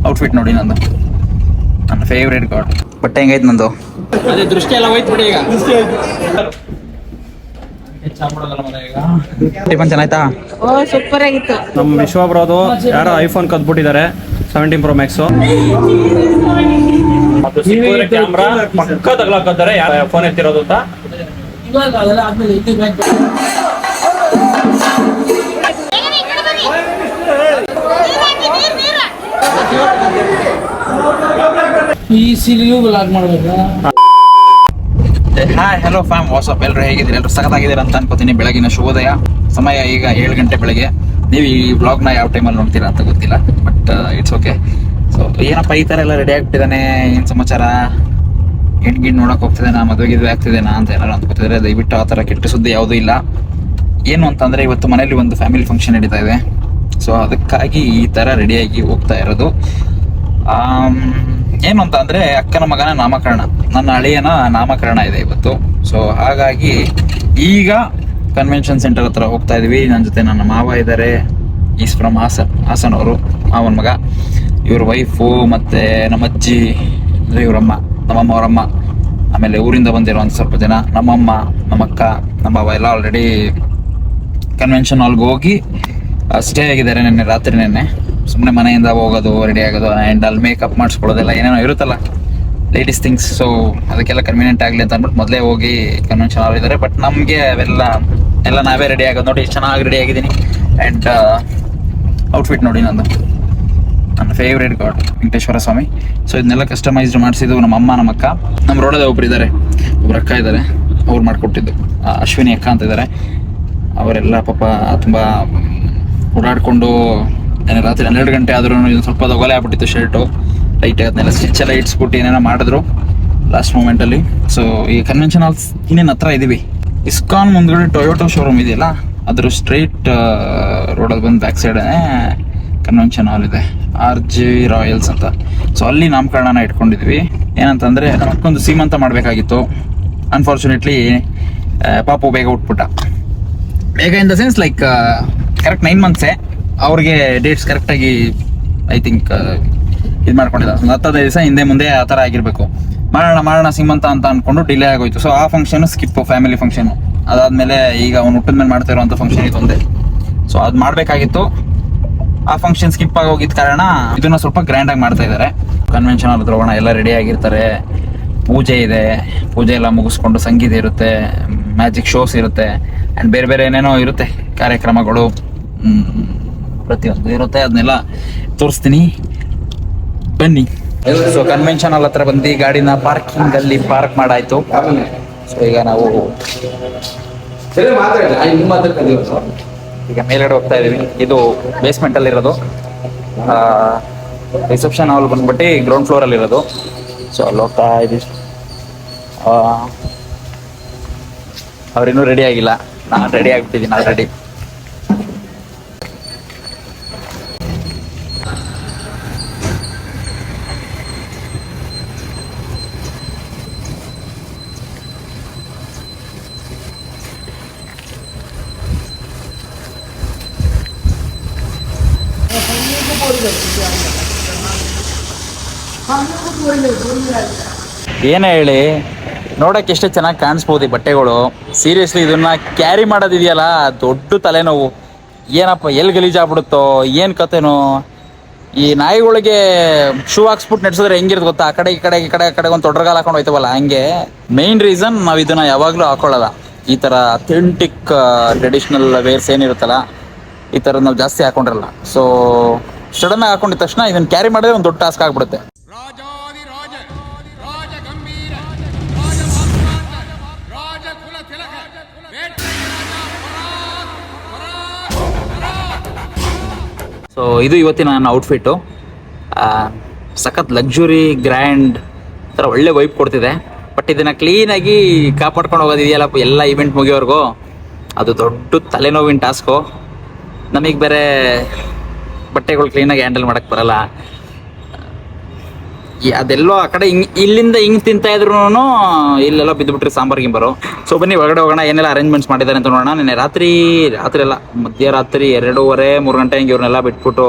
Outfit ನೋಡಿ ನಂದು, ನನ್ನ ಫೇವ್ರೇಟ್ ಗಾಡ್. ಬಟ್ಟೆ ಹೆಂಗೈತೆ ನಂದು? ಅದೇ ದೃಷ್ಟಿ ಎಲ್ಲ ಹೋಯ್ತು ಬಿಡಿ. ಈಗ ಟಿಫನ್ ಚೆನ್ನಾಯ್ತಾ? ಸೂಪರ್ ಆಗಿತ್ತು. ನಮ್ಮ ವಿಶ್ವಬ್ರೋದು ಯಾರೋ ಐಫೋನ್ ಕದ್ಬಿಟ್ಟಿದ್ದಾರೆ 17 Pro Max. ಕ್ಯಾಮ್ರಾ ಪಕ್ಕ ತಗ್ಲಾಕತ್ತಾರೆ ಯಾರು ಫೋನ್ ಎತ್ತಿರೋದು ಅಂತ. ಈ ಸಿಲಿಯು ಬ್ಲಾಗ್ ಮಾಡ್ಬೇಕಾ? ಹಾಯ್ ಹಲೋ ಫ್ಯಾಮ್, ವಾಟ್ಸಪ್ ಎಲ್ಲರೂ ಹೇಗಿದ್ದೀರಿ? ಎಲ್ಲರೂ ಸಖತ್ತಾಗಿದ್ದೀರ ಅಂತ ಅನ್ಕೋತೀನಿ. ಬೆಳಗಿನ ಶುಭೋದಯ. ಸಮಯ ಈಗ 7 ಗಂಟೆ ಬೆಳಗ್ಗೆ. ನೀವು ಈ ವ್ಲಾಗ್ನ ಯಾವ ಟೈಮಲ್ಲಿ ನೋಡ್ತೀರಾ ಅಂತ ಗೊತ್ತಿಲ್ಲ, ಬಟ್ ಇಟ್ಸ್ ಓಕೆ. ಸೊ ಏನಪ್ಪ ಈ ಥರ ಎಲ್ಲ ರೆಡಿ ಆಗ್ಬಿಟ್ಟಿದ್ದಾನೆ, ಏನು ಸಮಾಚಾರ? ಹೆಣ್ಗಿಣ್ಣು ನೋಡೋಕೆ ಹೋಗ್ತಿದ್ದಾನೆ, ಮದುವೆಗಿದ್ವಿ ಆಗ್ತಿದ್ದೇನಾ ಅಂತ ಏನಾರು ಅಂದ್ಕೊತಿದ್ದಾರೆ. ದಯವಿಟ್ಟು ಆ ಥರ ಕೆಟ್ಟ ಸುದ್ದಿ ಯಾವುದೂ ಇಲ್ಲ. ಏನು ಅಂತಂದರೆ ಇವತ್ತು ಮನೇಲಿ ಒಂದು ಫ್ಯಾಮಿಲಿ ಫಂಕ್ಷನ್ ನಡೀತಾ ಇದೆ. ಸೊ ಅದಕ್ಕಾಗಿ ಈ ಥರ ರೆಡಿಯಾಗಿ ಹೋಗ್ತಾ ಇರೋದು. ಏನು ಅಂತ ಅಂದರೆ ಅಕ್ಕನ ಮಗನ ನಾಮಕರಣ, ನನ್ನ ಅಳಿಯನ ನಾಮಕರಣ ಇದೆ ಇವತ್ತು. ಸೊ ಹಾಗಾಗಿ ಈಗ ಕನ್ವೆನ್ಷನ್ ಸೆಂಟರ್ ಹತ್ರ ಹೋಗ್ತಾ ಇದೀವಿ. ನನ್ನ ಜೊತೆ ನನ್ನ ಮಾವ ಇದ್ದಾರೆ, ಈಸ್ ಫ್ರಮ್ ಹಾಸನ್ ಅವರು, ಮಾವನ ಮಗ, ಇವ್ರ ವೈಫು, ಮತ್ತು ನಮ್ಮ ಅಜ್ಜಿ ಅಂದರೆ ಇವರಮ್ಮ, ನಮ್ಮಮ್ಮ ಅವರಮ್ಮ, ಆಮೇಲೆ ಊರಿಂದ ಬಂದಿರೋ ಒಂದು ಸ್ವಲ್ಪ ಜನ, ನಮ್ಮಮ್ಮ, ನಮ್ಮಕ್ಕ, ನಮ್ಮವ್ವ ಎಲ್ಲ ಆಲ್ರೆಡಿ ಕನ್ವೆನ್ಷನ್ ಹಾಲ್ಗೆ ಹೋಗಿ ಸ್ಟೇ ಆಗಿದ್ದಾರೆ ನೆನ್ನೆ ರಾತ್ರಿ. ಸುಮ್ಮನೆ ಮನೆಯಿಂದ ಹೋಗೋದು, ರೆಡಿ ಆಗೋದು, ಆ್ಯಂಡ್ ಅಲ್ಲಿ ಮೇಕಪ್ ಮಾಡಿಸ್ಕೊಳ್ಳೋದೆಲ್ಲ ಏನೇನೋ ಇರುತ್ತಲ್ಲ ಲೇಡೀಸ್ ಥಿಂಗ್ಸ್. ಅದಕ್ಕೆಲ್ಲ ಕನ್ವೀನಿಯಂಟ್ ಆಗಲಿ ಅಂತ ಅಂದ್ಬಿಟ್ಟು ಮೊದಲೇ ಹೋಗಿ ಕನ್ವೆನ್ಷನ್ ಹಾಲ್ ಇದ್ದಾರೆ. ಬಟ್ ನಮಗೆ ಎಲ್ಲ ನಾವೇ ರೆಡಿ ಆಗೋದು. ನೋಡಿ ಎಷ್ಟು ಚೆನ್ನಾಗಿ ರೆಡಿ ಆಗಿದ್ದೀನಿ. ಆ್ಯಂಡ್ ಔಟ್ಫಿಟ್ ನೋಡಿ ನಂದು, ನನ್ನ ಫೇವ್ರೇಟ್ ಗಾಡ್ ವೆಂಕಟೇಶ್ವರ ಸ್ವಾಮಿ. ಸೊ ಇದನ್ನೆಲ್ಲ ಕಸ್ಟಮೈಸ್ಡ್ ಮಾಡಿಸಿದ್ದು ನಮ್ಮ ಅಮ್ಮ, ನಮ್ಮ ಅಕ್ಕ. ನಮ್ಮ ರೋಡಲ್ಲಿ ಒಬ್ರು ಇದ್ದಾರೆ, ಒಬ್ರು ಅಕ್ಕ ಇದ್ದಾರೆ, ಅವ್ರು ಮಾಡಿಕೊಟ್ಟಿದ್ದು ಅಶ್ವಿನಿ ಅಕ್ಕ ಅಂತ ಇದ್ದಾರೆ. ಅವರೆಲ್ಲ ಪಾಪ ತುಂಬ ಓಡಾಡಿಕೊಂಡು ರಾತ್ರಿ 12 ಗಂಟೆ ಆದ್ರೂ ಇದು ಸ್ವಲ್ಪ ಒಗಲೆ ಆಗ್ಬಿಟ್ಟಿತ್ತು ಶರ್ಟು, ಲೈಟ್ ಅದನ್ನೆಲ್ಲ ಸ್ಟಿಚ್ ಎಲ್ಲ ಇಟ್ಸ್ಬಿಟ್ಟು ಏನೇನೋ ಮಾಡಿದ್ರು ಲಾಸ್ಟ್ ಮೂಮೆಂಟಲ್ಲಿ. ಸೊ ಈ ಕನ್ವೆನ್ಷನ್ ಹಾಲ್ಸ್ ಇನ್ನೇನು ಹತ್ರ ಇದ್ದೀವಿ. ಇಸ್ಕಾನ್ ಮುಂದ್ಗಡೆ ಟೊಯೋಟೋ ಶೋರೂಮ್ ಇದೆಯಲ್ಲ, ಅದ್ರ ಸ್ಟ್ರೈಟ್ ರೋಡಲ್ಲಿ ಬಂದು ಬ್ಯಾಕ್ ಸೈಡೇ ಕನ್ವೆನ್ಷನ್ ಹಾಲ್ ಇದೆ, RJ ರಾಯಲ್ಸ್ ಅಂತ. ಸೊ ಅಲ್ಲಿ ನಾಮಕರಣನ ಇಟ್ಕೊಂಡಿದ್ವಿ. ಏನಂತಂದರೆ ನಮಗೊಂದು ಸೀಮಂತ ಮಾಡಬೇಕಾಗಿತ್ತು. ಅನ್ಫಾರ್ಚುನೇಟ್ಲಿ ಪಾಪು ಬೇಗ ಉಟ್ಬಿಟ್ಟ. ಬೇಗ in the sense like correct 9 ಮಂತ್ಸೇ. ಅವ್ರಿಗೆ ಡೇಟ್ಸ್ ಕರೆಕ್ಟಾಗಿ ಐ ಥಿಂಕ್ ಇದು ಮಾಡ್ಕೊಂಡಿದ್ದಾರೆ. ಒಂದು 10 ದಿವಸ ಹಿಂದೆ ಮುಂದೆ ಆ ಥರ ಆಗಿರಬೇಕು. ಮಾಡೋಣ ಸೀಮಂತ ಅಂತ ಅಂದ್ಕೊಂಡು ಡಿಲೇ ಆಗೋಯ್ತು. ಸೊ ಆ ಫಂಕ್ಷನು ಸ್ಕಿಪ್, ಫ್ಯಾಮಿಲಿ ಫಂಕ್ಷನು. ಅದಾದಮೇಲೆ ಈಗ ಅವ್ನು ಹುಟ್ಟಿದ ಮೇಲೆ ಮಾಡ್ತಾ ಇರೋವಂಥ ಫಂಕ್ಷನ್ ಇದೊಂದೇ. ಸೊ ಅದು ಮಾಡಬೇಕಾಗಿತ್ತು. ಆ ಫಂಕ್ಷನ್ ಸ್ಕಿಪ್ ಆಗಿ ಹೋಗಿದ್ದ ಕಾರಣ ಇದನ್ನು ಸ್ವಲ್ಪ ಗ್ರ್ಯಾಂಡಾಗಿ ಮಾಡ್ತಾ ಇದ್ದಾರೆ. ಕನ್ವೆನ್ಷನ್ ಹಾಲ್ ಹತ್ರ ಹೋಗೋಣ, ಎಲ್ಲ ರೆಡಿ ಆಗಿರ್ತಾರೆ. ಪೂಜೆ ಇದೆ, ಪೂಜೆ ಎಲ್ಲ ಮುಗಿಸ್ಕೊಂಡು ಸಂಗೀತ ಇರುತ್ತೆ, ಮ್ಯಾಜಿಕ್ ಶೋಸ್ ಇರುತ್ತೆ, ಆ್ಯಂಡ್ ಬೇರೆ ಬೇರೆ ಏನೇನೋ ಇರುತ್ತೆ ಕಾರ್ಯಕ್ರಮಗಳು, ಪ್ರತಿಯೊಂದು ಇರುತ್ತೆ. ಅದನ್ನೆಲ್ಲ ತೋರಿಸ್ತೀನಿ, ಬನ್ನಿ. ಸೊ ಕನ್ವೆನ್ಷನ್ ಹಾಲ್ ಹತ್ರ ಬಂದು ಗಾಡಿನ ಪಾರ್ಕಿಂಗಲ್ಲಿ ಪಾರ್ಕ್ ಮಾಡಾಯ್ತು. ಸೊ ಈಗ ನಾವು ಈಗ ಮೇಲ್ಗಡೆ ಹೋಗ್ತಾ ಇದೀವಿ. ಇದು ಬೇಸ್ಮೆಂಟಲ್ಲಿ ಇರೋದು. ರಿಸೆಪ್ಷನ್ ಹಾಲ್ ಬಂದ್ಬಿಟ್ಟು ಗ್ರೌಂಡ್ ಫ್ಲೋರಲ್ಲಿ ಇರೋದು. ಸೊ ಅಲ್ಲಿ ಹೋಗ್ತಾ ಇದೀವಿ. ಅವ್ರಿನ್ನೂ ರೆಡಿ ಆಗಿಲ್ಲ, ನಾನು ರೆಡಿ ಆಗಿಬಿಟ್ಟಿದ್ದೀನಿ ಆಲ್ರೆಡಿ. ಏನೇ ಹೇಳಿ, ನೋಡಕ್ಕೆ ಎಷ್ಟೇ ಚೆನ್ನಾಗಿ ಕಾಣಿಸ್ಬೋದು ಈ ಬಟ್ಟೆಗಳು. ಸೀರಿಯಸ್ಲಿ ಇದನ್ನ ಕ್ಯಾರಿ ಮಾಡೋದಿದೆಯಲ್ಲ ದೊಡ್ಡ ತಲೆನೋವು. ಏನಪ್ಪ ಎಲ್ಲಿ ಗಲೀಜಾಗ್ಬಿಡುತ್ತೋ ಏನು ಕತೆನೋ. ಈ ನಾಯಿಗಳಿಗೆ ಶೂ ಹಾಕ್ಸ್ಬಿಟ್ಟು ನಡೆಸಿದ್ರೆ ಹೆಂಗಿರುತ್ತೆ ಗೊತ್ತಾ, ಆ ಕಡೆ ಈ ಕಡೆ ಒಂದು ತೊಡ್ರಗಾಲ ಹಾಕೊಂಡು ಹೋಯ್ತವಲ್ಲ, ಹಂಗೆ. ಮೇನ್ ರೀಸನ್ ನಾವು ಇದನ್ನ ಯಾವಾಗಲೂ ಹಾಕೊಳ್ಳಲ್ಲ. ಈ ಥರ ಅಥೆಂಟಿಕ್ ಟ್ರೆಡಿಷ್ನಲ್ ವೇರ್ಸ್ ಏನಿರುತ್ತಲ್ಲ, ಈ ಥರ ನಾವು ಜಾಸ್ತಿ ಹಾಕೊಂಡಿರಲ್ಲ. ಸೊ ಸಡನ್ನಾಗಿ ಹಾಕೊಂಡಿದ ತಕ್ಷಣ ಇದನ್ನು ಕ್ಯಾರಿ ಮಾಡಿದ್ರೆ ಒಂದು ದೊಡ್ಡ ಟಾಸ್ಕ್ ಆಗಿಬಿಡುತ್ತೆ. ಸೊ ಇದು ಇವತ್ತಿನ ನನ್ನ ಔಟ್ಫಿಟ್ಟು. ಸಖತ್ ಲಕ್ಸುರಿ, ಗ್ರ್ಯಾಂಡ್, ಥರ ಒಳ್ಳೆ ವೈಬ್ ಕೊಡ್ತಿದೆ. ಬಟ್ ಇದನ್ನು ಕ್ಲೀನಾಗಿ ಕಾಪಾಡ್ಕೊಂಡು ಹೋಗೋದಿದೆಯಲ್ಲಪ್ಪ ಎಲ್ಲ ಇವೆಂಟ್ ಮುಗಿಯೋವರೆಗೂ, ಅದು ದೊಡ್ಡ ತಲೆನೋವಿನ ಟಾಸ್ಕು. ನಮಗೆ ಬೇರೆ ಬಟ್ಟೆಗಳು ಕ್ಲೀನಾಗಿ ಹ್ಯಾಂಡಲ್ ಮಾಡೋಕ್ಕೆ ಬರಲ್ಲ. ಅದೆಲ್ಲೋ ಆ ಕಡೆ ಇಲ್ಲಿಂದ ಹಿಂಗೆ ತಿಂತಾ ಇದ್ರು ಇಲ್ಲೆಲ್ಲ ಬಿದ್ದುಬಿಟ್ರೆ ಸಾಂಬಾರು ಗಿಂಬರು. ಸೊ ಬನ್ನಿ ಒಳಗಡೆ ಹೋಗೋಣ, ಏನೆಲ್ಲ ಅರೇಂಜ್ಮೆಂಟ್ಸ್ ಮಾಡಿದ್ದಾರೆ ಅಂತ ನೋಡೋಣ. ನೆನ್ನೆ ರಾತ್ರಿ ಎಲ್ಲ ಮಧ್ಯರಾತ್ರಿ 2:30-3 ಗಂಟೆ ಹಿಂಗೆ ಇವ್ರನ್ನೆಲ್ಲ ಬಿಟ್ಬಿಟ್ಟು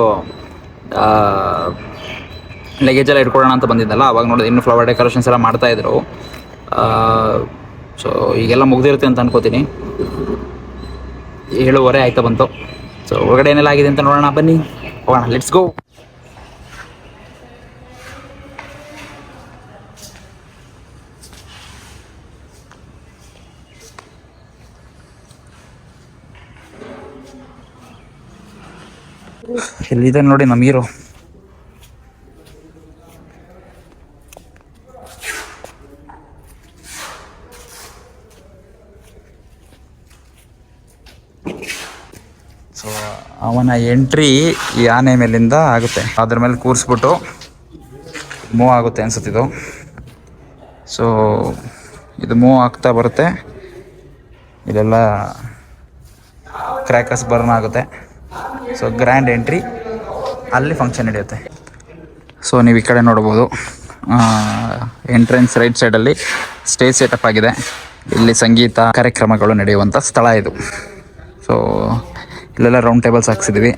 ಲಗೇಜ್ ಎಲ್ಲ ಇಟ್ಕೊಳ್ಳೋಣ ಅಂತ ಬಂದಿದ್ದಲ್ಲ, ಅವಾಗ ನೋಡಿದ್ರೆ ಇನ್ನೂ ಫ್ಲವರ್ ಡೆಕೋರೇಷನ್ಸ್ ಎಲ್ಲ ಮಾಡ್ತಾಯಿದ್ರು. ಸೊ ಈಗೆಲ್ಲ ಮುಗ್ದಿರುತ್ತೆ ಅಂತ ಅನ್ಕೋತೀನಿ. 7:15 ಆಯ್ತಾ ಬಂತು. ಸೊ ಒಳಗಡೆ ಏನೆಲ್ಲ ಆಗಿದೆ ಅಂತ ನೋಡೋಣ, ಬನ್ನಿ ಹೋಗೋಣ, ಲೆಟ್ಸ್ ಗೋ. ಎಲ್ಲಿದೆ ನೋಡಿ ನಮ್ಮ ಹೀರೋ. ಸೊ ಅವನ ಎಂಟ್ರಿ ಈ ಆನೆ ಮೇಲಿಂದ ಆಗುತ್ತೆ, ಅದ್ರ ಮೇಲೆ ಕೂರಿಸ್ಬಿಟ್ಟು ಮೂವ್ ಆಗುತ್ತೆ ಅನ್ಸುತ್ತಿದ್ದು. ಸೊ ಇದು ಮೂವ್ ಆಗ್ತಾ ಬರುತ್ತೆ, ಇದೆಲ್ಲ ಕ್ರ್ಯಾಕರ್ಸ್ ಬರ್ನ್ ಆಗುತ್ತೆ. ಸೊ ಗ್ರ್ಯಾಂಡ್ ಎಂಟ್ರಿ, ಅಲ್ಲಿ ಫಂಕ್ಷನ್ ನಡೆಯುತ್ತೆ. ಸೊ ನೀವು ಈ ಕಡೆ ನೋಡ್ಬೋದು, ಎಂಟ್ರೆನ್ಸ್ ರೈಟ್ ಸೈಡಲ್ಲಿ ಸ್ಟೇಜ್ ಸೆಟಪ್ ಆಗಿದೆ. ಇಲ್ಲಿ ಸಂಗೀತ ಕಾರ್ಯಕ್ರಮಗಳು ನಡೆಯುವಂಥ ಸ್ಥಳ ಇದು. ಸೊ ಇಲ್ಲೆಲ್ಲ ರೌಂಡ್ ಟೇಬಲ್ಸ್ ಹಾಕ್ಸಿದ್ದೀವಿ.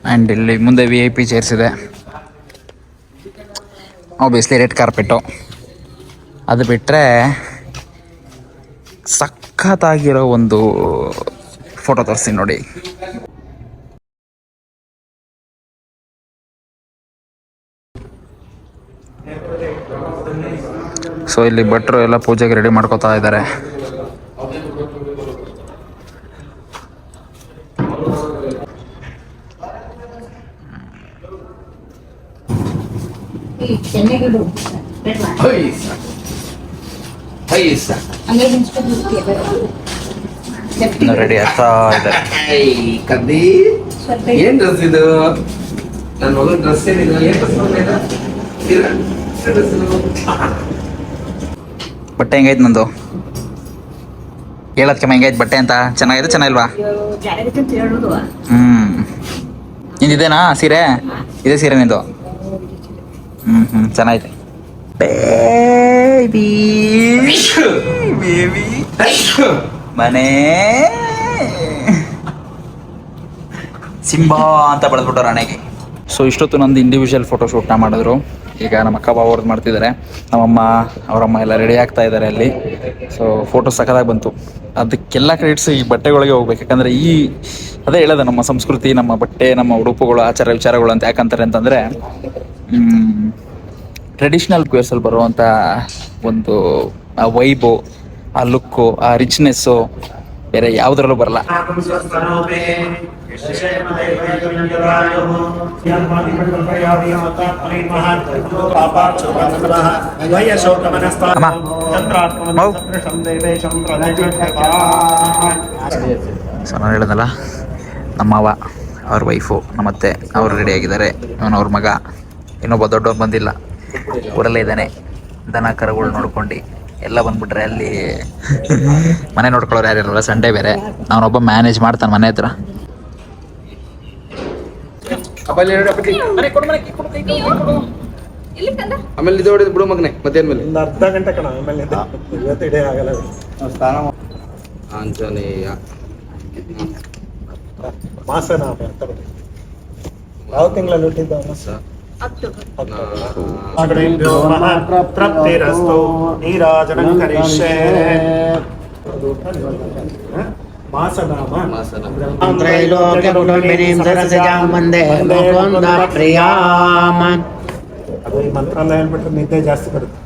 ಆ್ಯಂಡ್ ಇಲ್ಲಿ ಮುಂದೆ VIP ಚೇರ್ಸ್ ಇದೆ. Obviously red carpet. ಅದು ಬಿಟ್ಟರೆ ಸಖತ್ತಾಗಿರೋ ಒಂದು ಫೋಟೋ ತೋರಿಸ್ತೀನಿ ನೋಡಿ. ಸೊ ಇಲ್ಲಿ ಭಟ್ರು ಎಲ್ಲ ಪೂಜೆಗೆ ರೆಡಿ ಮಾಡ್ಕೋತಾ ಇದ್ದಾರೆ. ರೆಡಿ ಆಗ್ತಾ ಇದ್ದಾರೆ. ಏನ್ ಡ್ರೆಸ್ ಇದು? ನನ್ನ ಮಗನ ಡ್ರೆಸ್ ಏನಿಲ್ಲ. ಬಟ್ಟೆ ಹೆಂಗೈತೆ ನಂದು? ಹೇಳೋದಕ್ಕೆ ಹೆಂಗೈತೆ ಬಟ್ಟೆ ಅಂತ? ಚೆನ್ನಾಗಿದೆ ಚೆನ್ನಾಗಿಲ್ವಾ? ನಿಂದಿದೇನಾ ಸೀರೆ? ಇದೇ ಸೀರೆ ನಿಂದು? ಚೆನ್ನಾಗಿದೆ. ಬೇಬಿ ಬೇಬಿ ಮನೆ ಸಿಂಬಾ ಅಂತ ಬಳೆದ್ಬಿಟ್ಟು ರಾಣೆಗೆ. ಸೊ ಇಷ್ಟೊತ್ತು ನಂದು ಇಂಡಿವಿಜುವಲ್ ಫೋಟೋಶೂಟ್ನ ಮಾಡಿದ್ರು. ಈಗ ನಮ್ಮ ಅಕ್ಕ ಬಾವ ಅವ್ರದ್ದು ಮಾಡ್ತಿದ್ದಾರೆ. ನಮ್ಮಮ್ಮ ಅವರಮ್ಮ ಎಲ್ಲ ರೆಡಿ ಆಗ್ತಾ ಇದ್ದಾರೆ ಅಲ್ಲಿ. ಸೊ ಫೋಟೋ ಸಖತ್ತಾಗಿ ಬಂತು. ಅದಕ್ಕೆಲ್ಲ ಕ್ರೆಡಿಟ್ಸ್ ಈ ಬಟ್ಟೆಗಳಿಗೆ ಹೋಗ್ಬೇಕು. ಯಾಕಂದರೆ ಅದೇ ಹೇಳೋದು, ನಮ್ಮ ಸಂಸ್ಕೃತಿ, ನಮ್ಮ ಬಟ್ಟೆ, ನಮ್ಮ ಉಡುಪುಗಳು, ಆಚಾರ ವಿಚಾರಗಳು ಅಂತ ಯಾಕಂತಾರೆ ಅಂತಂದರೆ ಟ್ರೆಡಿಷ್ನಲ್ ವೇರ್ಸಲ್ಲಿ ಬರುವಂಥ ಒಂದು ಆ ವೈಬು, ಆ ಲುಕ್ಕು, ಆ ರಿಚ್ನೆಸ್ಸು ಬೇರೆ ಯಾವುದ್ರಲ್ಲೂ ಬರಲ್ಲ. ಸೊ ನಾನು ಹೇಳಿದ್ನಲ್ಲ, ನಮ್ಮವ್ವ ಅವ್ರ ವೈಫು, ನಮ್ಮತ್ತೆ ಅವ್ರು ರೆಡಿ ಆಗಿದ್ದಾರೆ. ಅವನವ್ರ ಮಗ ಇನ್ನೊಬ್ಬ ದೊಡ್ಡವ್ರು ಬಂದಿಲ್ಲ, ಊರಲ್ಲೇ ಇದ್ದಾನೆ. ದನ ಕರುಗಳು ನೋಡ್ಕೊಂಡು ಎಲ್ಲ ಬಂದ್ಬಿಟ್ರೆ ಅಲ್ಲಿ ಮನೆ ನೋಡ್ಕೊಳ್ಳೋರು ಯಾರಿರಲ್ಲ, ಸಂಡೇ ಬೇರೆ. ಅವನೊಬ್ಬ ಮ್ಯಾನೇಜ್ ಮಾಡ್ತಾನೆ ಮನೆ ಹತ್ರ. ಆಮೇಲೆ ಇದು ಹೊಡೆದು ಬಿಡು ಮಗನೆ, ಮಧ್ಯಾಹ್ನ ಮೇಲೆ ಒಂದು ಅರ್ಧ ಗಂಟೆ ಕಣ. ಆಮೇಲೆ ಇವತ್ತು ಇಡೇ ಆಗಲ್ಲ. ಆಂಜನೇಯ ಮಾಸನ ಯಾವ ತಿಂಗಳಲ್ಲಿ ಹುಟ್ಟಿದ್ದ? ತೃಪ್ತಿರಸ್ತು ನೀರಾಜನಂ ಕರಿಷ್ಯೆ. ಮಾಸನಾಮ ಅದು ಈ ಮಂತ್ರ ಎಲ್ಲ ಹೇಳ್ಬಿಟ್ರೆ ನಿದ್ದೆ ಜಾಸ್ತಿ ಬರುತ್ತೆ.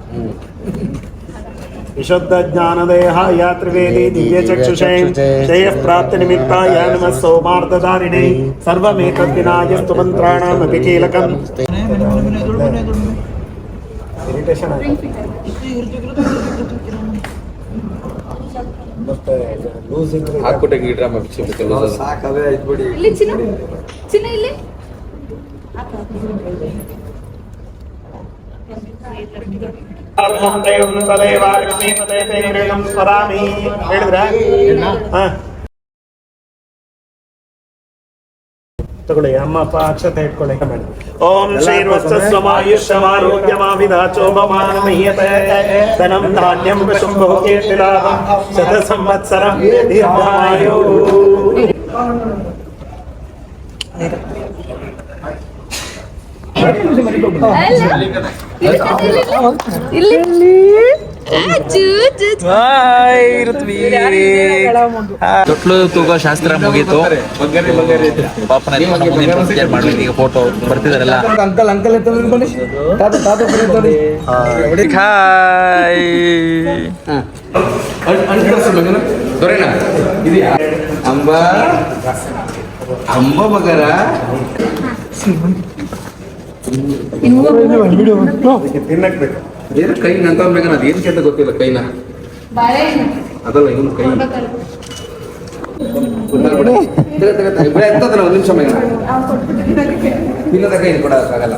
ವಿಶುದ್ಧ ಜ್ಞಾನದೇಹ ಯಾತ್ರಿವೇದಿ ದಿವ್ಯ ಚಕ್ಷುಷೇ ಶ್ರೇಯ ಪ್ರಾಪ್ತಿ ನಿಮಿತ್ತಾಯ ನಮಃ ಸೌಮಾರ್ಧಧಾರಿಣಿ ಸರ್ವಮೇತದ್ವಿನಾಯಸ್ತು ಮಂತ್ರಾಣಾಮಪಿ ಕೀಲಕಂ. ಇರಿಟೇಷನ್ ಮತ್ತೆ ಲೂಸಿಂಗ್ ಹಾಕ್ಬಿಟ್ಟೆ ಗಿಡ್ರಾಮ ಸಾಕವೇ ಆಯ್ತು ಬಿಡಿ. ಇಲ್ಲಿ ಚಿನ್ನ ಇಲ್ಲಿ ತಗೊಳ್ಳಿ. ಅಮ್ಮ ಅಪ್ಪ ಅಕ್ಷತೆ ಇಟ್ಕೊಳ್ಳಿ. ಓಂ ಶ್ರೀರ್ವತ್ಸಸ್ವಮಾಯುಷ್ಯಮಾರೋಗ್ಯಮಾವಿಧಾಚೋಪಮಾನಮಹೀಯತೆ ಧನಂ ಧಾನ್ಯಂ ಶುಂಭೋ ಕೀರ್ತಿಲಾಭಂ ಶತ ಸಂವತ್ಸರಂ ದೀರ್ಘಾಯು. ಇಲ್ಲಿ ತೊಟ್ಲು ತೂಗೋ ಶಾಸ್ತ್ರ ಮುಗೀತು. ಪಾಪನ ಎತ್ಕೊಂಡು ಮುಂದಿನ ಪ್ರೊಸೀಜರ್ ಮಾಡ್ಬೇಕು. ಈಗ ಫೋಟೋ ಬರ್ತಿದಾರಲ್ಲ. ಅಂಕಲ್ ಅಂಕಲ್ ಬನ್ನಿ ತಾತ ತಾತ ನೋಡಿ ದೊರೆನಾ ಇದೆಯಾ ಅಂಬ ಅಂಬ ಮಗರ ತಿನ್ನಕ್ ಬೇಕು. ಏನು ಕೈ ನಂತವ್ಬೇಕನ್ನ ಅದು ಏನಕ್ಕೆ ಅಂತ ಗೊತ್ತಿಲ್ಲ ಕೈನ ಅದಲ್ಲ ಇವನು ಕೈ ಎಂತದಲ್ಲ ಒಂದು ನಿಮಿಷ ಮಗ ತಿನ್ನದ ಕೈ ಕೊಡಕ್ಕಾಗಲ್ಲ.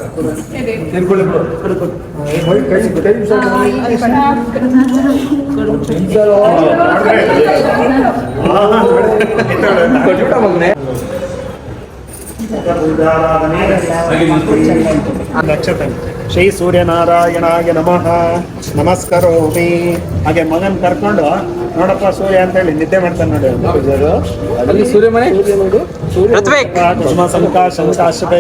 ಮಗನೇ ನಕ್ಷತ್ರ ಶ್ರೀ ಸೂರ್ಯನಾರಾಯಣಾಯ ನಮಃ ನಮಸ್ಕರೋಮಿ. ಹಾಗೆ ಮಗನ್ ಕರ್ಕೊಂಡು ನೋಡಪ್ಪ ಸೂರ್ಯ ಅಂತ ಹೇಳಿ ನಿದ್ದೆ ಮಾಡ್ತಾನೆ ನೋಡಿ. ಅಲ್ಲಿ ಸೂರ್ಯ ಮನೆ ನೋಡು ಕುಸುಮ ಸಮುಖ ಶಂಕಾಶಕ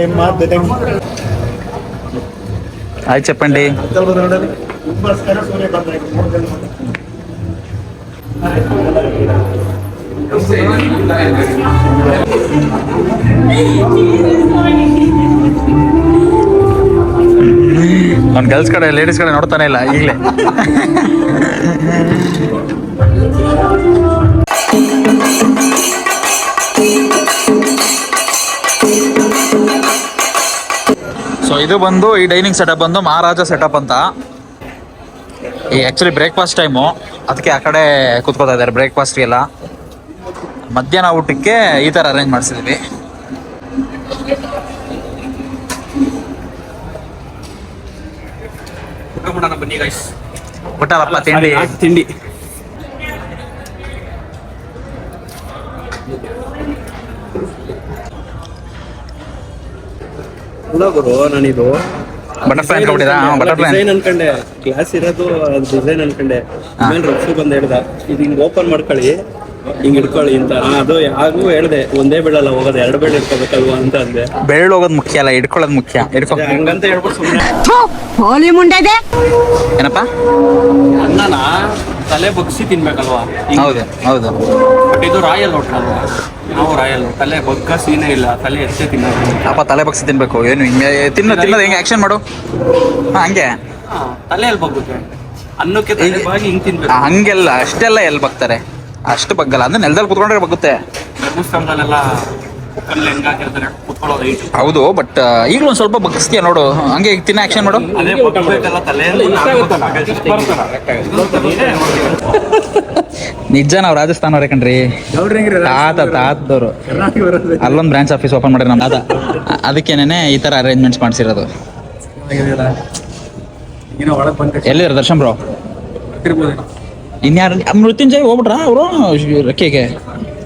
ಆಯ್ತು ಚಪ್ಪಂಡಿ. ತುಂಬಾಸ್ಕರ ಸೂರ್ಯ ಬಂದ ಅವ್ನು ಗರ್ಲ್ಸ್ ಕಡೆ ಲೇಡೀಸ್ ಕಡೆ ನೋಡ್ತಾನೆ ಇಲ್ಲ ಈಗಲೇ. ಸೊ ಇದು ಬಂದು ಈ ಡೈನಿಂಗ್ ಸೆಟಪ್ ಬಂದು ಮಹಾರಾಜ ಸೆಟಪ್ ಅಂತ. ಈ ಆ್ಯಕ್ಚುಲಿ ಬ್ರೇಕ್ಫಾಸ್ಟ್ ಟೈಮು, ಅದಕ್ಕೆ ಆ ಕಡೆ ಕೂತ್ಕೋತಾ ಇದ್ದಾರೆ ಬ್ರೇಕ್ಫಾಸ್ಟ್ಗೆಲ್ಲ. ಮಧ್ಯಾಹ್ನ ಊಟಕ್ಕೆ ಈ ಥರ ಅರೇಂಜ್ ಮಾಡಿಸಿದ್ವಿ. ಊಟಪ್ಪ ತಿಂಡಿ ತಿಂಡಿ ಗುರು. ನಾನಿದು ಬಟರ್ಫ್ಲೈ ಅನ್ಕೊಂಡಿದ್ದ. ಬಟರ್ಫ್ಲೈ ಡಿಸೈನ್ ಅನ್ಕೊಂಡೆ, ಕ್ಲಾಸ್ ಇರೋದು ಡಿಸೈನ್ ಅನ್ಕೊಂಡೆ. ಆಮೇಲೆ ರಫ್ಸು ಬಂದು ಹೇಳ್ದ ಇದು ಹಿಂಗ್ ಓಪನ್ ಮಾಡ್ಕೊಳ್ಳಿ, ಹಿಂಗ್ ಹಿಡ್ಕೊಳ್ಳಿ ಅಂತ. ಅದು ಯಾರಿಗೂ ಹೇಳ್ದೆ, ಒಂದೇ ಬೆಳ್ಳಲ್ಲ ಹೋಗೋದು, 2 ಬೆಳ್ಳ ಇಟ್ಕೋಬೇಕಲ್ವಾ ಅಂತ ಅಂದೆ. ಬೆಳ್ಳು ಹೋಗೋದು ಮುಖ್ಯ ಅಲ್ಲ, ಹಿಡ್ಕೊಳ್ಳೋದು ಮುಖ್ಯ. ಹಂಗಂತ ಹೇಳ್ಬಿಟ್ಟು ಸುಮ್ಮನೆ ಏನಪ್ಪ ಅನ್ನನ ತಲೆ ಬಗ್ಸಿ ತಿನ್ಬೇಕಲ್ವಾ? ಹೌದು ಹೌದು. ಬಟ್ ಇದು ರಾಯಲ್ ಹೋಟ್ಲ್ ಅಲ್ವಾ? ನಾವು ರಾಯಲ್ ತಲೆ ಬಗ್ಗ ಸೀನೇ ಇಲ್ಲ, ತಲೆ ಎಷ್ಟೇ ತಿನ್ನೋದು. ಅಪ್ಪ ತಲೆ ಬಗ್ಸಿ ತಿನ್ಬೇಕು. ಏನು ಹಿಂಗೆ ತಿನ್ನೋದು ಹೆಂಗೆ ಆಕ್ಷನ್ ಮಾಡು. ಹಂಗೆ ತಲೆಯಲ್ಲಿ ಬಗ್ಗುತ್ತೆ, ಅನ್ನಕ್ಕೆ ತಲೆ ಬಾಗಿ ಹಿಂಗ್ ತಿನ್ಬೇಕು. ಹಂಗೆಲ್ಲ ಅಷ್ಟೆಲ್ಲ ಎಲ್ಲಿ ಬಗ್ತಾರೆ, ಅಷ್ಟು ಬಗ್ಗಲ್ಲ. ಅಂದ್ರೆ ನೆಲದಲ್ಲಿ ಕುತ್ಕೊಂಡ್ರೆ ಬಗ್ಗುತ್ತೆ. ಧರ್ಮಸ್ಥಳದಲ್ಲೆಲ್ಲ ಕುಕ್ಕರ್ಲಿ ಹೆಂಗಾಕಿರ್ತಾರೆ ಕುತ್ಕೊಳ್ಳೋದು ಐಟು. ಹೌದು, ಬಟ್ ಈಗಲೂ ಒಂದು ಸ್ವಲ್ಪ ಬಗ್ಗಿಸ್ತೀಯ ನೋಡು. ಹಂಗೆ ತಿನ್ನ ಆಕ್ಷನ್ ಮಾಡು. ಅದೇ ಬಗ್ಗಬೇಕಲ್ಲ ತಲೆಯಲ್ಲಿ. ನಿಜ ನಾವು ರಾಜಸ್ಥಾನವ್ರೆ ಕಣ್ರಿ. ತಾತದವ್ರು ಅಲ್ಲೊಂದು ಬ್ರಾಂಚ್ ಆಫೀಸ್ ಓಪನ್ ಮಾಡ್ರಿ ನಮ್ಮ ತಾತ. ಅದಕ್ಕೇನೆ ಈ ತರ ಅರೇಂಜ್ಮೆಂಟ್ಸ್ ಮಾಡಿಸಿರೋದು. ಎಲ್ಲಿದ್ದಾರೆ ದರ್ಶನ್ ಬ್ರೋ? ಇನ್ಯಾರು ಮೃತ್ಯುಂಜಯ್ ಹೋಗ್ಬಿಟ್ರ ಅವರು ರೆಕ್ಕೆಗೆ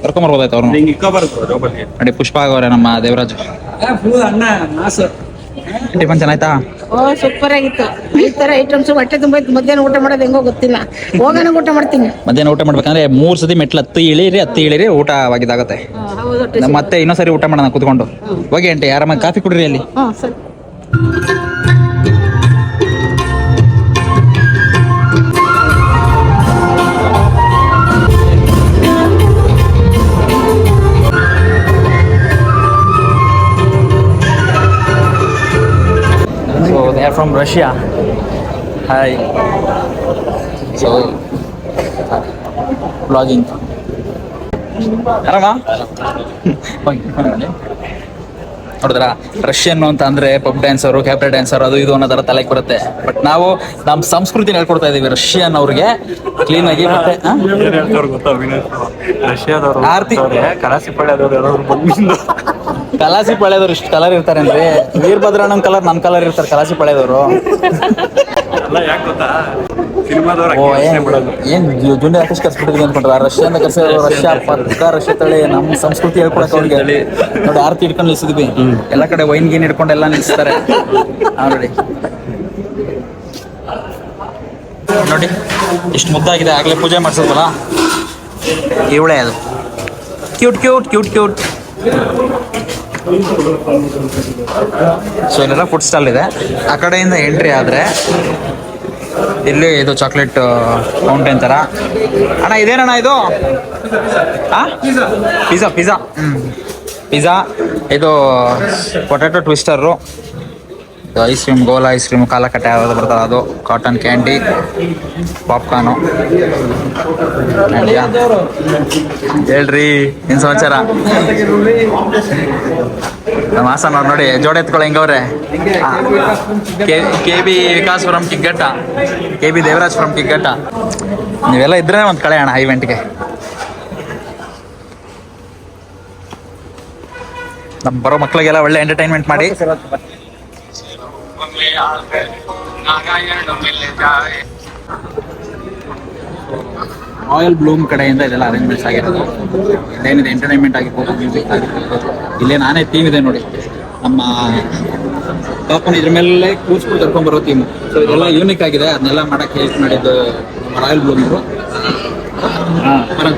ಕರ್ಕೊಂಬರ್ಬೋದಾಯ್ತು ಅವ್ರು. ನೋಡಿ ಪುಷ್ಪ ಆಗವ್ರೆ ನಮ್ಮ ದೇವರಾಜ್. ಟಿಫನ್ ಚೆನ್ನಾಯ್ತಾ? ಓ ಸೂಪರ್ ಆಗಿತ್ತು. ಈ ತರ ಐಟಮ್ಸ್ ಹೊಟ್ಟೆ ತುಂಬ ಮಧ್ಯಾಹ್ನ ಊಟ ಮಾಡೋದು ಹೆಂಗೋ ಗೊತ್ತಿಲ್ಲ. ಹೋಗೋಣ ಊಟ ಮಾಡ್ತೀನಿ. ಮಧ್ಯಾಹ್ನ ಊಟ ಮಾಡ್ಬೇಕಂದ್ರೆ 3 ಸತಿ ಮೆಟ್ಲು ಹತ್ತಿ ಇಳಿರಿ ಊಟವಾಗಿದ್ದಾಗತ್ತೆ. ಮತ್ತೆ ಇನ್ನೊಂದ್ಸರಿ ಊಟ ಮಾಡೋಣ ಕೂತ್ಕೊಂಡು. ಹೋಗಿ ಅಂಟೆ ಯಾರಮ್ಮ ಕಾಫಿ ಕುಡ್ರಿ ಅಲ್ಲಿ. ಸರಿ. So they are from Russia. Hi. So vlogging. ಆರಾಮ? ನೋಡಿದ್ರ ರಷ್ಯನ್ ಅಂತ ಅಂದ್ರೆ ಪಬ್ ಡ್ಯಾನ್ಸರು, ಕ್ಯಾಬ್ರೆ ಡ್ಯಾನ್ಸರ್, ಅದು ಇದು ಅನ್ನೋ ತರ ತಲೆಗೆ ಬರುತ್ತೆ. ಬಟ್ ನಾವು ನಮ್ಮ ಸಂಸ್ಕೃತಿನ ಹೇಳ್ಕೊಡ್ತಾ ಇದೀವಿ ರಷ್ಯನ್ ಅವ್ರಿಗೆ ಕ್ಲೀನ್ ಆಗಿ. ಮತ್ತೆ ಆರ್ತಿ ಕಲಾಸಿ ಪಾಳ್ಯದವ್ರು ಇಷ್ಟು ಕಲರ್ ಇರ್ತಾರೆ ಅಂದ್ರೆ ವೀರಭದ್ರಣ್ಣನ ಕಲರ್ ನನ್ನ ಕಲರ್ ಇರ್ತಾರೆ ಕಲಾಸಿ ಪಾಳ್ಯದವರು. ಏನ್ ಜುಂಡಿ ಆಕಾಶ್ ಕರ್ಸ್ಬಿಟ್ಟಿದ್ವಿ ಅನ್ಕೊಂಡ್ರ? ರಷ್ಯಾದ ಕರ್ಸಿರೋ ರಷ್ಯಾ ಪಕ್ಕ ರಷ್ಯಾ ತಳಿ ನಮ್ಮ ಸಂಸ್ಕೃತಿ ಹೇಳ್ಕೊಡಕ್ ಅವ್ರಿಗೆ. ನೋಡಿ ಆರ್ತಿ ಹಿಡ್ಕೊಂಡು ನಿಲ್ಸಿದ್ವಿ, ಎಲ್ಲ ಕಡೆ ವೈನ್ ಗೀನ್ ಹಿಡ್ಕೊಂಡು ಎಲ್ಲ ನಿಲ್ಸ್ತಾರೆ. ನೋಡಿ ನೋಡಿ ಇಷ್ಟು ಮುದ್ದಾಗಿದೆ. ಆಗ್ಲೇ ಪೂಜೆ ಮಾಡ್ಸೋದಲ್ಲ ಇವಳೇ ಅದು. Cute cute cute cute. So ಇಲ್ಲೆಲ್ಲ ಫುಡ್ ಸ್ಟಾಲ್ ಇದೆ. ಆ ಕಡೆಯಿಂದ ಎಂಟ್ರಿ ಆದರೆ ಇಲ್ಲಿ ಇದು ಚಾಕ್ಲೇಟ್ ಫೌಂಟೇನ್ ಥರ. ಅಣ್ಣ ಇದೇನಣ್ಣ ಇದು? ಪಿಜ್ಜಾ ಪಿಜ್ಜಾ ಪಿಜ್ಜಾ, ಇದು ಪೊಟ್ಯಾಟೊ ಟ್ವಿಸ್ಟರು, ಐಸ್ ಕ್ರೀಮ್, ಗೋಲಾ ಐಸ್ ಕ್ರೀಮ್, ಕಾಲಕಟ್ಟೆ ಯಾವ್ದು ಬರ್ತದೆ ಅದು, ಕಾಟನ್ ಕ್ಯಾಂಡಿ, ಪಾಪ್ಕಾರ್ನು. ಹೇಳ್ರಿ ಏನು ಸಮಾಚಾರ? ನಮ್ಮ ಹಾಸನವ್ರು ನೋಡಿ ಜೋಡಿ ಎತ್ಕೊಳ್ಳೋ ಹೆಂಗವ್ರೆ. K B Vikas from Kiggatta, K B Devaraj from Kiggatta. ನೀವೆಲ್ಲ ಇದ್ರೆ ಒಂದು ಕಳೆ ಅಣ್ಣ ಇವೆಂಟ್ಗೆ. ನಮ್ಮ ಬರೋ ಮಕ್ಕಳಿಗೆಲ್ಲ ಒಳ್ಳೆ ಎಂಟರ್ಟೈನ್ಮೆಂಟ್ ಮಾಡಿ. ರಾಯಲ್ ಬ್ಲೂಮ್ ಕಡೆಯಿಂದ ಇದೆಲ್ಲ ಅರೇಂಜ್ಮೆಂಟ್ಸ್ ಆಗಿರೋದು. ಇಲ್ಲೇನಿದೆ ಎಂಟರ್ಟೈನ್ಮೆಂಟ್ ಆಗಿರ್ಬೋದು, ಮ್ಯೂಸಿಕ್ ಆಗಿರ್ಬೋದು. ಇಲ್ಲೇ ನಾನೇ ಥೀಮ್ ಇದೆ ನೋಡಿ, ನಮ್ಮ ಪಾಪನ ಇದ್ರ ಮೇಲೆ ಕೂರ್ಸ್ಕೊಂಡು ಕರ್ಕೊಂಡ್ಬರೋ ಥೀಮು. ಸೊ ಇದೆಲ್ಲ ಯೂನಿಕ್ ಆಗಿದೆ. ಅದನ್ನೆಲ್ಲ ಮಾಡೋಕ್ಕೆ ಹೆಲ್ಪ್ ಮಾಡಿದ್ದು ನಮ್ಮ ರಾಯಲ್ ಬ್ಲೂಮ್ ಅವರು.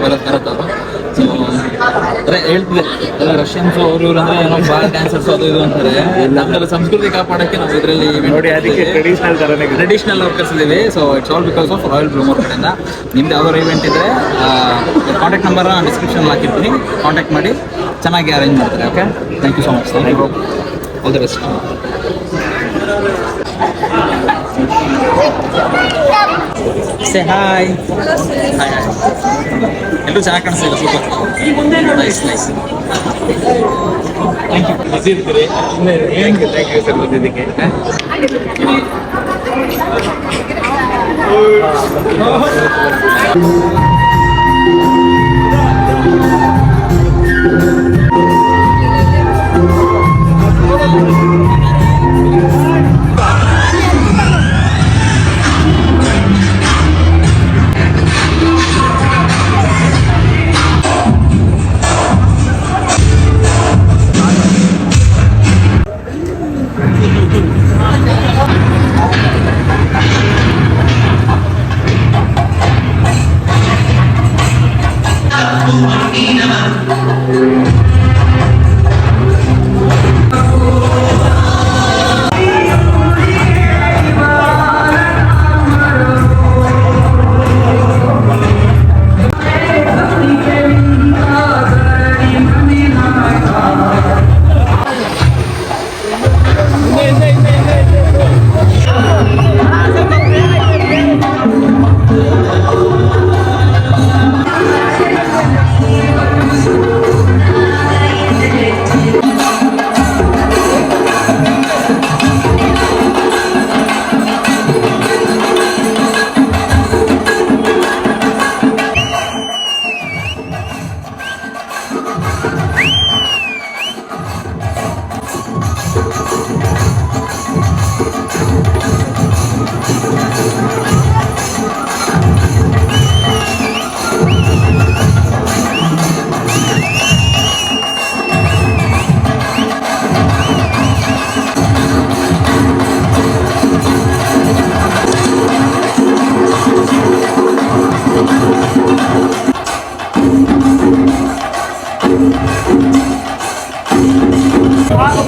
ಬರತ್ತೆ ಅದು. ಸೊ ಅದೇ ಹೇಳ್ತಿದೆ ಎಲ್ಲ ರಷ್ಯನ್ಸ್ ಅವರು ಇವ್ರು ಅಂದ್ರೆ ಏನೋ ಬಾರ್ ಡ್ಯಾನ್ಸರ್ಸ್ ಅದು ಇದು ಅಂತಾರೆ. ನಮ್ಮೆಲ್ಲ ಸಂಸ್ಕೃತಿ ಕಾಪಾಡೋಕ್ಕೆ ನಾವು ಇದರಲ್ಲಿ ನೋಡಿ ಅದಕ್ಕೆ ಟ್ರೆಡಿಷನಲ್ ವರ್ಕರ್ಸ್ ಇದ್ದೀವಿ. So it's all because of Royal Bloom ಅವ್ರ ಕಡೆಯಿಂದ. ನಿಮ್ದು ಯಾವ್ದಾದ್ರು ಇವೆಂಟ್ ಇದ್ರೆ ಕಾಂಟ್ಯಾಕ್ಟ್ ನಂಬರ್ ಡಿಸ್ಕ್ರಿಪ್ಷನ್ ಹಾಕಿರ್ತೀನಿ, ಕಾಂಟ್ಯಾಕ್ಟ್ ಮಾಡಿ, ಚೆನ್ನಾಗಿ ಅರೇಂಜ್ ಮಾಡ್ತಾರೆ. Okay, thank you so much. Thank you, all the best. Say hi. Hi ಎಲ್ಲರೂ ಚೆನ್ನಾಗಿ ಕಾಣಿಸ್ತಿದೆ, super, nice nice. Thank you. Busy ಇರ್ತೀರಿ? ಥ್ಯಾಂಕ್ ಯು ಸರ್ ಬಂದಿದ್ದಕ್ಕೆ.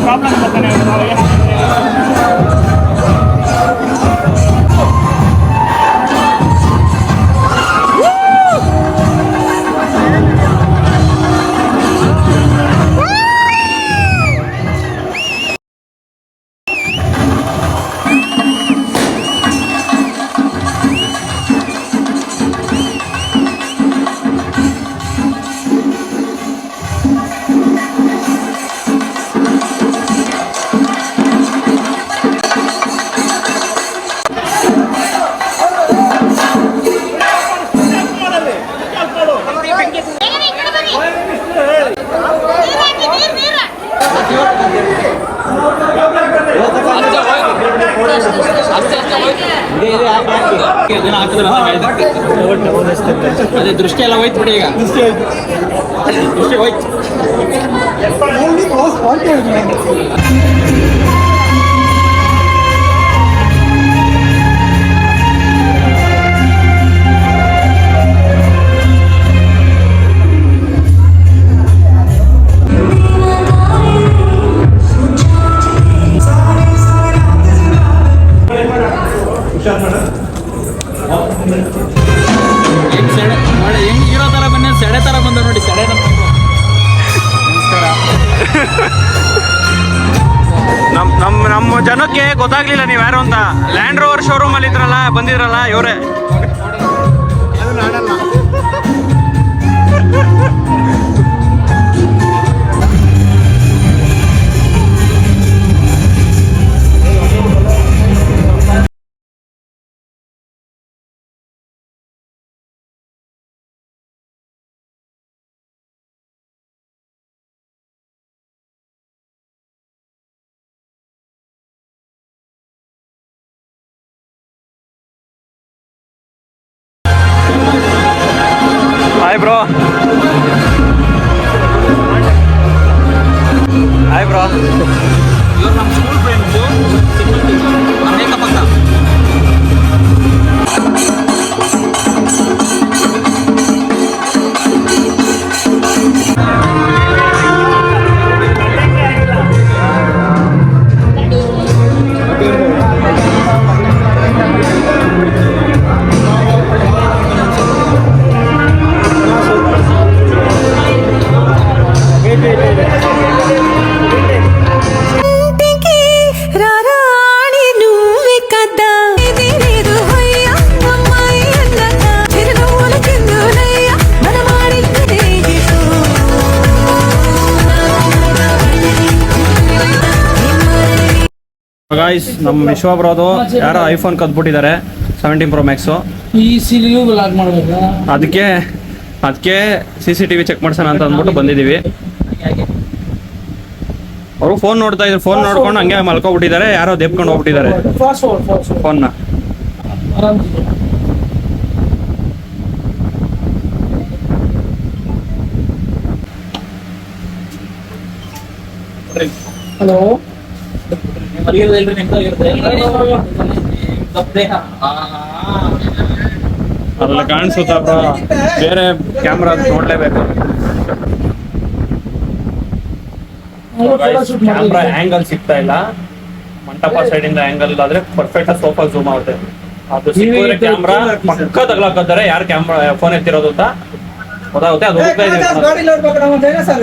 ಪ್ರಾಬ್ಲಮ್ ಬರ್ತಾನೆ ಅದೇ ದೃಷ್ಟಿ ಎಲ್ಲ ಹೋಯ್ತು ಬಿಡಿ, ಈಗ ದೃಷ್ಟಿ ಹೋಯ್ತು. ಹೆಂಗ್ ಸೆಡೆ ನೋಡಿ, ಹೆಂಗ್ ಇರೋ ತರ ಬನ್ನಿ, ಸೆಡೆ ತರ ಬಂದ ನೋಡಿ, ಸೆಡೆ ನಮ್ಮ ಜನಕ್ಕೆ ಗೊತ್ತಾಗ್ಲಿಲ್ಲ ನೀವು ಯಾರು ಅಂತ. ಲ್ಯಾಂಡ್ ರೋವರ್ ಶೋರೂಮ್ ಅಲ್ಲಿ ಇದ್ರಲ್ಲ, ಬಂದಿದ್ರಲ್ಲ ಇವರೇ. Hi bro. Hi bro. ಇವ್ರು ನಮ್ಮ ಸ್ಕೂಲ್ ಫ್ರೆಂಡ್ಸು, ಅನೇಕ ಪಕ್ಕ. ಗಾಯ್ಸ್, ನಮ್ಮ ವಿಶ್ವಬ್ರೋದು ಯಾರೋ ಐಫೋನ್ ಕದ್ಬಿಟ್ಟಿದ್ದಾರೆ 17 Pro Max. ಈ ಸಿಲಿಯು ಲಾಗ್ ಮಾಡ್ಬೇಕಾ? ಅದಕ್ಕೆ CCTV ಚೆಕ್ ಮಾಡ್ಸೋಣ ಅಂತ ಅಂದ್ಬಿಟ್ಟು ಬಂದಿದ್ದೀವಿ. ಅವರು ಫೋನ್ ನೋಡ್ತಾ ಇದ್ರು, ಫೋನ್ ನೋಡ್ಕೊಂಡು ಹಂಗೆ ಮಲ್ಕೊಬಿಟ್ಟಿದ್ದಾರೆ. ಯಾರೋ ದೆಪ್ಕೊಂಡು ಹೋಗ್ಬಿಟ್ಟಿದ್ದಾರೆ ಫೋನ್ನ. ಹಲೋ, ಅಲ್ಲ ಕಾಣಿಸುತ್ತಾ ಬ್ರೋ? ಬೇರೆ ಕ್ಯಾಮ್ರಾ ನೋಡ್ಲೇಬೇಕು. ಕ್ಯಾಮ್ರಾ ಆಂಗಲ್ ಸಿಗ್ತಾ ಇಲ್ಲ. ಮಂಟಪ ಸೈಡ್ ಇಂದ ಆಂಗಲ್ ಆದ್ರೆ ಪರ್ಫೆಕ್ಟ್ ಸೋಫಾ ಝೂಮ್ ಆಗುತ್ತೆ. ಅದು ಸಿಕ್ಕಿದ್ರೆ ಕ್ಯಾಮ್ರಾ ಪಕ್ಕ ತಗ್ಲಾಕತ್ತಾರೆ ಯಾರು ಕ್ಯಾಮ್ರಾ ಫೋನ್ ಎತ್ತಿರೋದು ಅಂತ ಗೊತ್ತಾಗುತ್ತೆ. ಅದು ಹೋಗ್ತಾ ಇದೆ,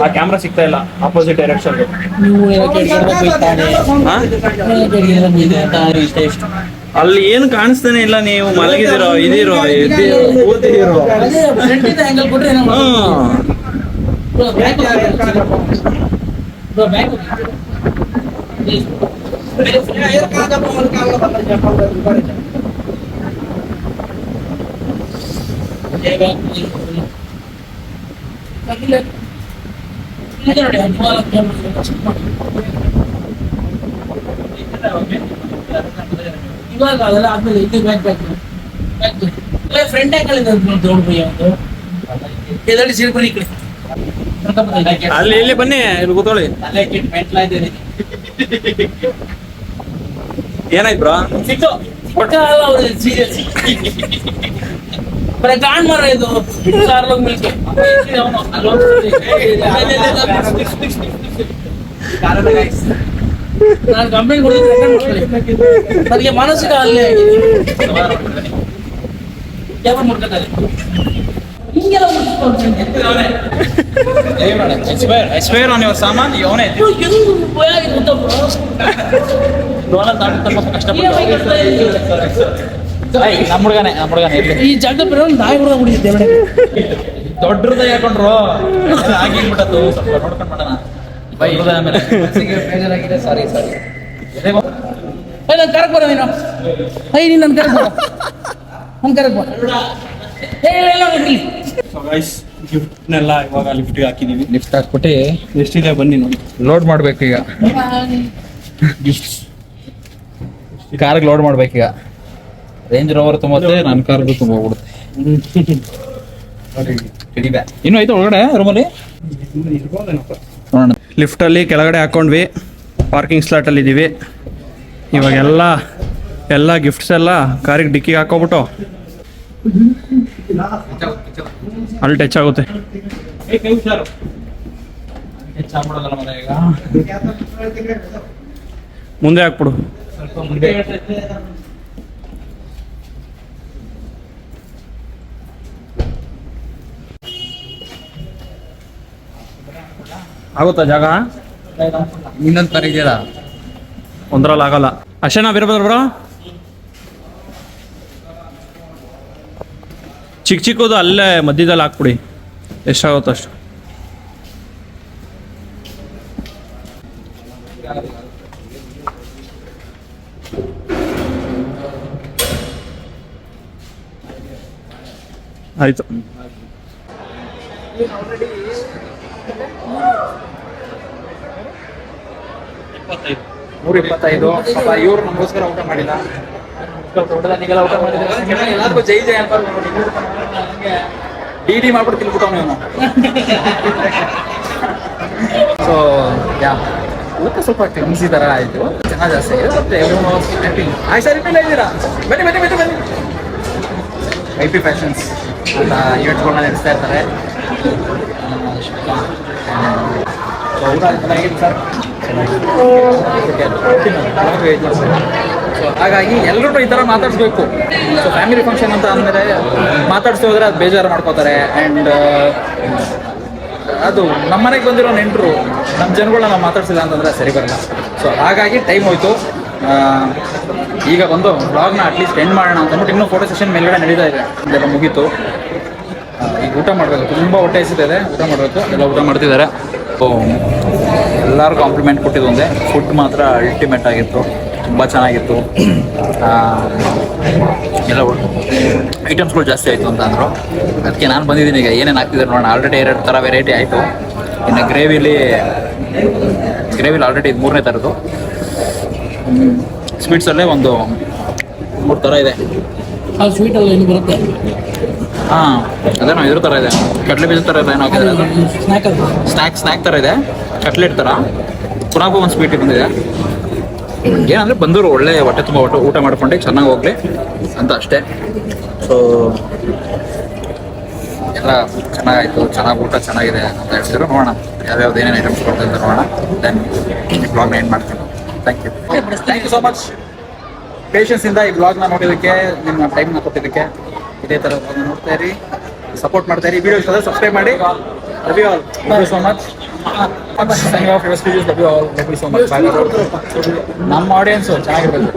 ಆ ಕ್ಯಾಮ್ರಾ ಸಿಗ್ತಾ ಇಲ್ಲ ಆಪೋಸಿಟ್ ಡೈರೆಕ್ಷನ್. ಅಲ್ಲಿ ಏನು ಕಾಣಿಸ್ತಾನೆ ಇಲ್ಲ. ನೀವು ಮಲಗಿದಿರೋ, ಇದಿರೋ, ಕೂತಿರೋ. ಇವಾಗ ಅದೆಲ್ಲ ಆದ್ಮೇಲೆ ಇದು ಬ್ಯಾಕ್ ಫ್ರಂಟ್ ಆಂಗಲ್ ಎದಡಿ ಸಿರ್ಬರಿ ಈ ಕಡೆ ಅಲ್ಲಿ ಇಲ್ಲಿ ಬನ್ನಿ, ಇಲ್ಲಿ ಕೂತ್ಕೊಳ್ಳಿ. ಏನಾಯ್ತು ಬ್ರೋ? ಸಿಕ್ತು ಸೀರಿಯಸ್ ಬರೀ ಕಾಣ್ ಮಾರ ಇದು ಕಾರ್ಲೋಗ್ ಮಿಲ್ಕೆ ನಾನು ಕಂಪ್ಲೇಂಟ್ ಕೊಡ್ತೀನಿ. ನನಗೆ ಮಾನಸಿಕ ಅಲ್ಲೇ ಯಾವ ಮಾಡ್ಕೊತಾರೆ ಹಿಂಗೆಲ್ಲ I swear on your ಸಾಮಾನ್ ಇವನೇ ನಮ್ಮ ಹುಡುಗನೇ ಇರ್ಲಿ. ಈ ಜಾಗ ಬರೋ ನಾಯಿ ಹುಡುಗ ಕುಡಿದಿದ್ದೆ ದೊಡ್ಡ ಹೃದಯ ಹಾಕೊಂಡ್ರು ಆಗಿಬಿಟ್ಟದ್ದು. ಸ್ವಲ್ಪ ನೋಡ್ಕೊಂಡು ಮಾಡೋಣ. ಹೃದಯ ಆಮೇಲೆ ಬೇಜಾರಾಗಿದೆ. ಸಾರಿ ನನ್ ಕರಕ್ ಬರೋ ನೀನು. ನೀನ್ ನನ್ ಕರಕ್ ಬರೋ, ನನ್ ಕರಕ್ ಬರೋ. ಗಿಫ್ಟ್ನೆಲ್ಲ ಇವಾಗ ಲಿಫ್ಟ್ಗೆ ಹಾಕಿದೀವಿ. ಲಿಫ್ಟ್ ಹಾಕ್ಬಿಟ್ಟು ಎಷ್ಟಿದೆ ಬನ್ನಿ ನೋಡಿ. ಲೋಡ್ ಮಾಡ್ಬೇಕು ಈಗ. ಕಾರ್ಗೆ ಲೋಡ್ ಮಾಡ್ಬೇಕೀಗ. ರೇಂಜ್ ರೋವರ್ ತುಂಬುತ್ತೆ, ನನ್ನ ಕಾರ್ಗೂ ತುಂಬ ಹೋಗ್ಬಿಡುತ್ತೆ. ಇನ್ನೂ ಐತೆ ಒಳಗಡೆ ರೂಮಲ್ಲಿ ನೋಡೋಣ. ಲಿಫ್ಟಲ್ಲಿ ಕೆಳಗಡೆ ಹಾಕೊಂಡ್ವಿ, ಪಾರ್ಕಿಂಗ್ ಸ್ಲಾಟಲ್ಲಿ ಇದ್ದೀವಿ. ಇವಾಗ ಎಲ್ಲ ಗಿಫ್ಟ್ಸ್ ಎಲ್ಲ ಕಾರಿಗೆ ಡಿಕ್ಕಿಗೆ ಹಾಕೋಬಿಟ್ಟು ಅಲ್ಲಿ ಟಚ್ ಆಗುತ್ತೆ. ಈಗ ಮುಂದೆ ಹಾಕ್ಬಿಡು. ಆಗುತ್ತಾ ಜಾಗ ಇನ್ನೊಂದು ತರ ಇದೆಯಲ್ಲ ಒಂದ್ರಲ್ಲಿ ಆಗಲ್ಲ ಅಷ್ಟೇನಾ ಬೀರಭದ್ರ ಬ್ರೋ ಚಿಕ್ಕ ಚಿಕ್ಕದು ಅಲ್ಲೇ ಮಧ್ಯದಲ್ಲಿ ಹಾಕ್ಬಿಡಿ ಎಷ್ಟಾಗುತ್ತೋ ಅಷ್ಟು ಆಯ್ತು 125 ಪಾಪ ಇವ್ರು ನಮಗೋಸ್ಕರ ಊಟ ಮಾಡಿಲ್ಲ ಊಟದಲ್ಲಿಗೆಲ್ಲ ಊಟ ಮಾಡಿದ್ರೆ ಎಲ್ಲರಿಗೂ ಜೈ ಜೈ ಅಂತ ಡಿ ಮಾಡ್ಬಿಟ್ಟು ತಿಳ್ಬಿಟ್ಟು ನೀವು ಸೊ ಯಾ ಊಟ ಸ್ವಲ್ಪ ಕ್ಲಿನ್ಸಿ ಥರ ಆಯಿತು ಚೆನ್ನಾಗಿ ಜಾಸ್ತಿ ಆಗಿದೆ ಬಟ್ ಆಯ್ತು ಸರ್ ಇಟ್ಟಿಲ್ಲ ಇದ್ದೀರಾ ಬನ್ನಿ ಬನ್ನಿ ಬನ್ನಿ ಬನ್ನಿ IP ಫ್ಯಾಷನ್ಸ್ ಅಂತ ಈವೆಂಟ್ಸ್ಗಳನ್ನ ನಡೆಸ್ತಾ ಇರ್ತಾರೆ ಸೊ ಊಟ ಚೆನ್ನಾಗಿದೆ ಸರ್ ಸೊ ಹಾಗಾಗಿ ಎಲ್ಲರೂ ಈ ಥರ ಮಾತಾಡಿಸ್ಬೇಕು ಸೊ ಫ್ಯಾಮಿಲಿ ಫಂಕ್ಷನ್ ಅಂತ ಅಂದಮೇಲೆ ಮಾತಾಡ್ಸಿ ಹೋದ್ರೆ ಅದು ಬೇಜಾರು ಮಾಡ್ಕೋತಾರೆ ಆ್ಯಂಡ್ ಅದು ನಮ್ಮ ಮನೆಗೆ ಬಂದಿರೋ ನೆಂಟರು ನಮ್ಮ ಜನಗಳನ್ನ ನಾವು ಮಾತಾಡ್ಸಿಲ್ಲ ಅಂತಂದರೆ ಸರಿ ಬರಲ್ಲ ಸೊ ಹಾಗಾಗಿ ಟೈಮ್ ಹೋಯ್ತು ಈಗ ಬಂದು ವ್ಲಾಗ್ನ ಅಟ್ಲೀಸ್ಟ್ ಎಂಡ್ ಮಾಡೋಣ ಅಂತಂದ್ಬಿಟ್ಟು ಇನ್ನೂ ಫೋಟೋ ಸೆಷನ್ ಮೇಲ್ಗಡೆ ನಡೀತಾ ಇದೆ ಇದೆಲ್ಲ ಮುಗೀತು ಈಗ ಊಟ ಮಾಡಬೇಕು ತುಂಬ ಹೊಟ್ಟೆ ಹಸಿತಿದೆ ಊಟ ಮಾಡಬೇಕು ಎಲ್ಲ ಊಟ ಮಾಡ್ತಿದ್ದಾರೆ ಸೊ ಎಲ್ಲರೂ ಕಾಂಪ್ಲಿಮೆಂಟ್ ಕೊಟ್ಟಿದ್ದು ಒಂದೇ ಫುಡ್ ಮಾತ್ರ ಅಲ್ಟಿಮೇಟ್ ಆಗಿತ್ತು ತುಂಬ ಚೆನ್ನಾಗಿತ್ತು ಎಲ್ಲ ಐಟಮ್ಸ್ಗಳು ಜಾಸ್ತಿ ಆಯಿತು ಅಂತ ಅಂದರು ಅದಕ್ಕೆ ನಾನು ಬಂದಿದ್ದೀನಿ ಈಗ ಏನೇನು ಆಗ್ತಿದ್ದಾರೆ ನೋಡೋಣ ಆಲ್ರೆಡಿ 2 ಥರ ವೆರೈಟಿ ಆಯಿತು ಇನ್ನು ಗ್ರೇವಿಲಿ ಆಲ್ರೆಡಿ 3ನೇ ಥರದ್ದು ಸ್ವೀಟ್ಸಲ್ಲೇ ಒಂದು 3 ಥರ ಇದೆ ಅದು ಸ್ವೀಟಲ್ಲ ಏನು ಬರುತ್ತೆ ಹಾಂ ಅದೇನೋ ಇದ್ರ ಥರ ಇದೆ ಕಟ್ಲೆ ಬೀಜ ಥರ ಏನೋ ಹಾಕಿದ್ದಾರೆ ಸ್ನ್ಯಾಕ್ ಅದು ಸ್ನ್ಯಾಕ್ ಥರ ಇದೆ ಕಟ್ಲೆಟ್ ಥರ ಪುನಃ ಒಂದು ಸ್ವೀಟ್ ಬಂದಿದೆ ಏನಂದರೆ ಬಂದವರು ಒಳ್ಳೆ ಹೊಟ್ಟೆ ತುಂಬ ಊಟ ಮಾಡ್ಕೊಂಡು ಚೆನ್ನಾಗಿ ಹೋಗಲಿ ಅಂತ ಅಷ್ಟೇ ಸೊ ಎಲ್ಲ ಚೆನ್ನಾಗಾಯಿತು ಚೆನ್ನಾಗಿ ಊಟ ಚೆನ್ನಾಗಿದೆ ಅಂತ ಹೇಳ್ತಿದ್ರು ನೋಡೋಣ ಯಾವ್ಯಾವ್ದು ಏನೇನು ಐಟಮ್ಸ್ ಕೊಡ್ತಾ ಇದ್ದಾರೆ ನೋಡೋಣ ದೆನ್ ಬ್ಲಾಗ್ನ ಎಂಡ್ ಮಾಡ್ತೀನಿ ಥ್ಯಾಂಕ್ ಯು ಸೋ ಮಚ್ ಪೇಷನ್ಸಿಂದ ಈ ಬ್ಲಾಗ್ನ ನೋಡೋದಕ್ಕೆ ನಿಮ್ಮ ಟೈಮ್ನ ಕೊಟ್ಟಿದ್ದಕ್ಕೆ ಇದೇ ಥರ ಬ್ಲಾಗ್ನ ನೋಡ್ತಾ ಇರಿ ಸಪೋರ್ಟ್ ಮಾಡ್ತಾ ಇರಿ ವಿಡಿಯೋ ಇಷ್ಟ ಸಬ್ಸ್ಕ್ರೈಬ್ ಮಾಡಿ love you all thank you so much ನಮ್ಮ ಆಡಿಯನ್ಸು ಚೆನ್ನಾಗಿರ್ಬೇಕು